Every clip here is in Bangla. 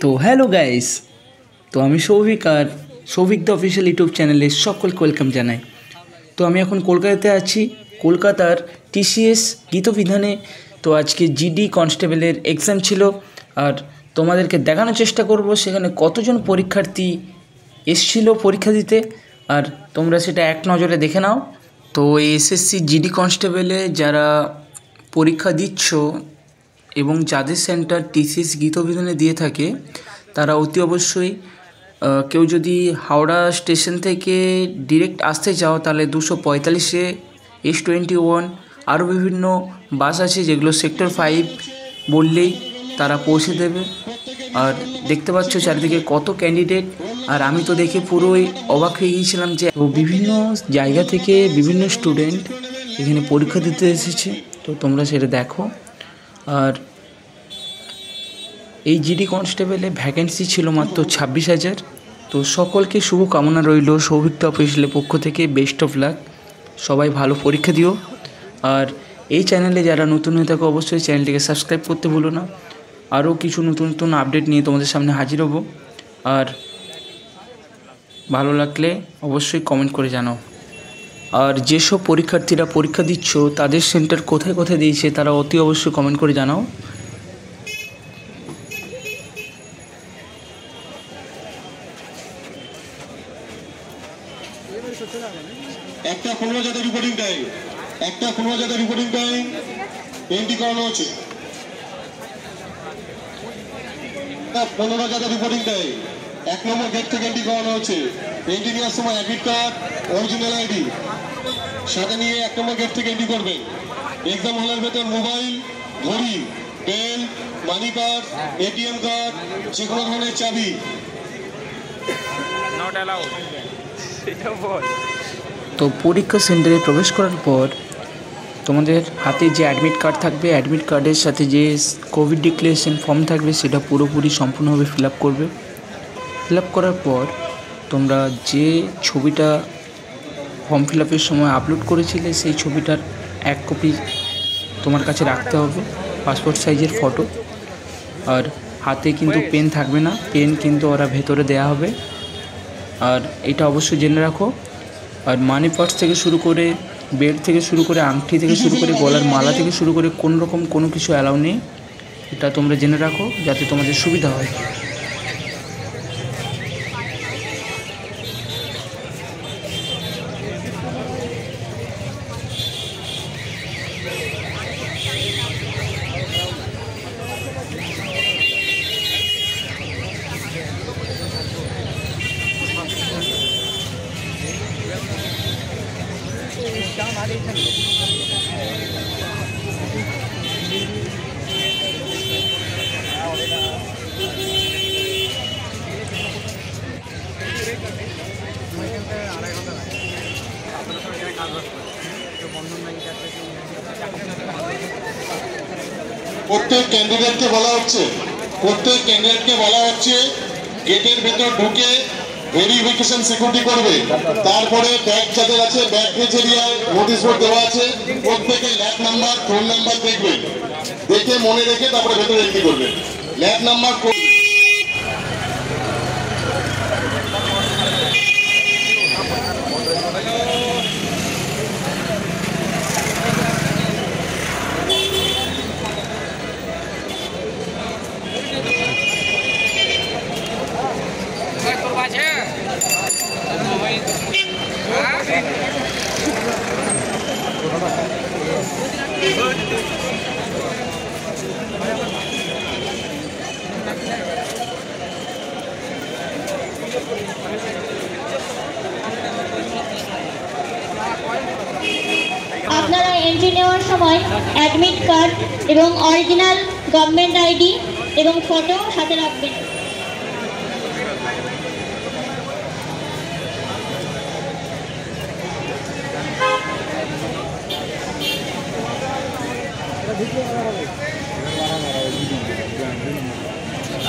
তো হ্যালো গাইস, তো আমি সৌভিক আর সৌভিক দ্য অফিসিয়াল ইউটিউব চ্যানেলে সকলকে ওয়েলকাম জানাই। তো আমি এখন কলকাতাতে আছি, কলকাতার টিসিএস গীতবিধানে। তো আজকে জিডি কনস্টেবলের এক্সাম ছিল, আর তোমাদেরকে দেখানোর চেষ্টা করব সেখানে কতজন পরীক্ষার্থী এসেছিল পরীক্ষা দিতে, আর তোমরা সেটা এক নজরে দেখে নাও। তো এসএসসি জিডি কনস্টেবলে যারা পরীক্ষা দিচ্ছ এবং যাদের সেন্টার টিসিএস গীতবিধানে দিয়ে থাকে, তারা অতি অবশ্যই কেউ যদি হাওড়া স্টেশন থেকে ডিরেক্ট আসতে চাও তাহলে 245-এ S21 আরও বিভিন্ন বাস আছে যেগুলো সেক্টর 5 বললেই তারা পৌঁছে দেবে। আর দেখতে পাচ্ছ চারিদিকে কত ক্যান্ডিডেট, আর আমি তো দেখে পুরোই অবাক হয়ে গিয়েছিলাম যে বিভিন্ন জায়গা থেকে বিভিন্ন স্টুডেন্ট এখানে পরীক্ষা দিতে এসেছে। তো তোমরা সেটা দেখো। আর এই জিডি কনস্টেবলে ভ্যাকেন্সি ছিল মাত্র 26,000। তো সকলকে শুভ কামনা রইল সৌভিক দ্য অফিসিয়ালের পক্ষ থেকে। বেস্ট অফ লাক, সবাই ভালো পরীক্ষা দিও। আর এই চ্যানেলে যারা নতুন হয়ে থাকো অবশ্যই চ্যানেলটিকে সাবস্ক্রাইব করতে ভুলো না। আরও কিছু নতুন নতুন আপডেট নিয়ে তোমাদের সামনে হাজির হব। আর ভালো লাগলে অবশ্যই কমেন্ট করে জানাও। আর যেসব পরীক্ষার্থীরা পরীক্ষা দিচ্ছ তাদের সেন্টার কোথায় কোথায় দিয়েছে তারা অতি অবশ্যই কমেন্ট করে জানাও। একটা 15,000 রিপোর্টিং টাইম, এন্ট্রি করানো হচ্ছে। 15,000 রিপোর্টিং টাইম, 1 নম্বর গেট থেকে এন্ট্রি করানো হচ্ছে। এন্ট্রি নেওয়ার সময় অ্যাডমিট কার্ড, অরিজিনাল আইডি সাথে নিয়ে 1 নম্বর গেট থেকে এন্ট্রি করবেন। এক্সাম হলের ভেতর মোবাইল, ঘড়ি, pen, money purse, ATM card, যে কোনো ধরনের চাবি নট অ্যালাউড। তো পরীক্ষা সেন্টারে প্রবেশ করার পর তোমাদের হাতে যে অ্যাডমিট কার্ড থাকবে, অ্যাডমিট কার্ডের সাথে যে কোভিড ডিক্লারেশন ফর্ম থাকবে সেটা পুরোপুরি সম্পূর্ণভাবে ফিল আপ করবে। ফিল আপ করার পর তোমরা যে ছবিটা ফর্ম ফিল আপের সময় আপলোড করেছিলে সেই ছবিটার 1 কপি তোমার কাছে রাখতে হবে, পাসপোর্ট সাইজের ফটো। আর হাতে কিন্তু পেন থাকবে না, পেন কিন্তু ওরা ভেতরে দেয়া হবে। আর এটা অবশ্যই জেনে রাখো। আর মানি পার্স থেকে শুরু করে, বেল্ট থেকে শুরু করে, আংটি থেকে শুরু করে, গলার মালা থেকে শুরু করে কোনো রকম কোনো কিছু অ্যালাউ নেই। এটা তোমরা জেনে রাখো যাতে তোমাদের সুবিধা হয়। প্রত্যেক ক্যান্ডিডেটকে বলা হচ্ছে গেটের ভেতর ঢুকে ভেরিফিকেশন সিকিউরিটি করবে। তারপরে ব্যাগ যাদের আছে ব্যাগ গেজ এরিয়ায় নোটিশ বোর্ড দেওয়া আছে, প্রত্যেকে ল্যাব নাম্বার, ফোন নাম্বার দেখবে, দেখে মনে রেখে তারপরে ভেতরে এন্ট্রি করবে। ল্যাব নাম্বার আপনারা এন্ট্রি নেওয়ার সময় অ্যাডমিট কার্ড এবং অরিজিনাল গভর্নমেন্ট আইডি এবং ফটো সাথে রাখবেন।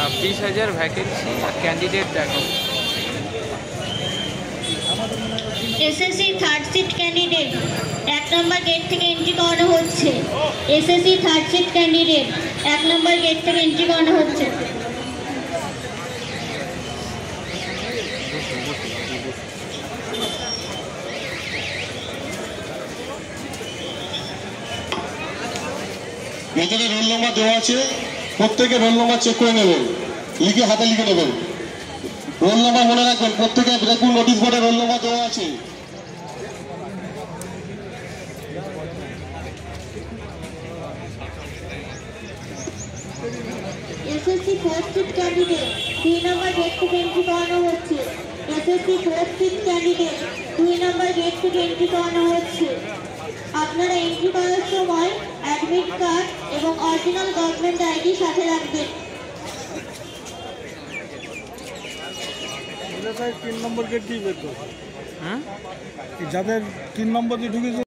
आप 20,000 ভ্যাকেন্সি আর ক্যান্ডিডেট দেখো। SSC third shift candidate 1 number gate থেকে এন্ট্রি করানো হচ্ছে। SSC third shift candidate 1 number gate থেকে এন্ট্রি করানো হচ্ছে। ভেতরে রোল নাম্বার দেওয়া আছে, প্রত্যেকে রোল নাম্বার চেক করে নেবেন, হাতে লিখে নেবেন। রোল নাম্বার মনে রাখবেন, প্রত্যেকে দেখুন নোটিশ বোর্ডে রোল নাম্বার দেওয়া আছে। এসএসসি ফার্স্ট শিফট ক্যান্ডিডেট 2 নম্বর গেট থেকে এন্ট্রি করানো হচ্ছে। এসএসসি ফার্স্ট শিফট ক্যান্ডিডেট 2 নম্বর গেট থেকে এন্ট্রি করানো হচ্ছে। আপনারা এন্ট্রি করার সময় অ্যাডমিট কার্ড এবং অরিজিনাল গভর্নমেন্ট আইডি সাথে রাখবেন। 3 নম্বর গেট দিয়ে বের করো। যাদের 3 নম্বর দিয়ে ঢুকেছে